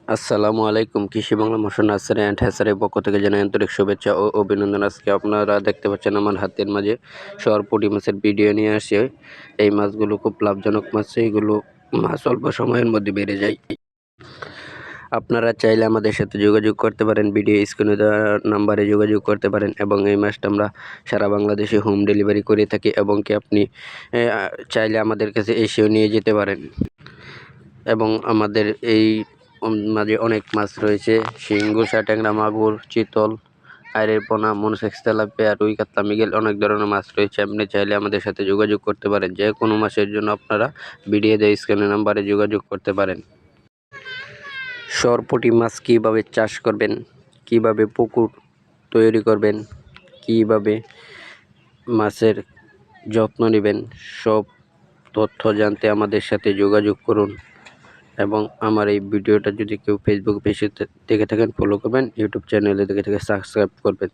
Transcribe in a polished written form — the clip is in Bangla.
আসসালামু আলাইকুম। কৃষি বাংলা মৎস্য নার্সারি অ্যান্ড হ্যাচারির পক্ষ থেকে জানাই আন্তরিক শুভেচ্ছা ও অভিনন্দন। আজকে আপনারা দেখতে পাচ্ছেন আমার হাতের মাঝে সরপুঁটি মাছের ভিডিও নিয়ে আসে। এই মাছগুলো খুব লাভজনক মাছ, এইগুলো মাছ অল্প সময়ের মধ্যে বেড়ে যায়। আপনারা চাইলে আমাদের সাথে যোগাযোগ করতে পারেন, ভিডিও স্ক্রিনে দেওয়া নাম্বারে যোগাযোগ করতে পারেন এবং এই মাছটা আমরা সারা বাংলাদেশে হোম ডেলিভারি করে থাকি এবং কি আপনি চাইলে আমাদের কাছে এসেও নিয়ে যেতে পারেন। এবং আমাদের এই মাঝে অনেক মাছ রয়েছে, শিং, গুলশা, ট্যাংরা, মাগুর, চিতল, আইড়ের পোনা, মনোসেক্স, তেলাপিয়া, রুই, কাতলা, মৃগেল, অনেক ধরনের মাছ রয়েছে। আপনি চাইলে আমাদের সাথে যোগাযোগ করতে পারেন। যে কোনো মাছের জন্য আপনারা ভিডিও দেওয়া স্ক্রিনের নাম্বারে যোগাযোগ করতে পারেন। সরপুঁটি মাছ কীভাবে চাষ করবেন, কিভাবে পুকুর তৈরি করবেন, কিভাবে মাছের যত্ন নেবেন, সব তথ্য জানতে আমাদের সাথে যোগাযোগ করুন। এবং আমার এই ভিডিওটা যদি কেউ ফেসবুক পেজে দেখে থাকেন ফলো করবেন, ইউটিউব চ্যানেলে দেখে থাকেন সাবস্ক্রাইব করবেন।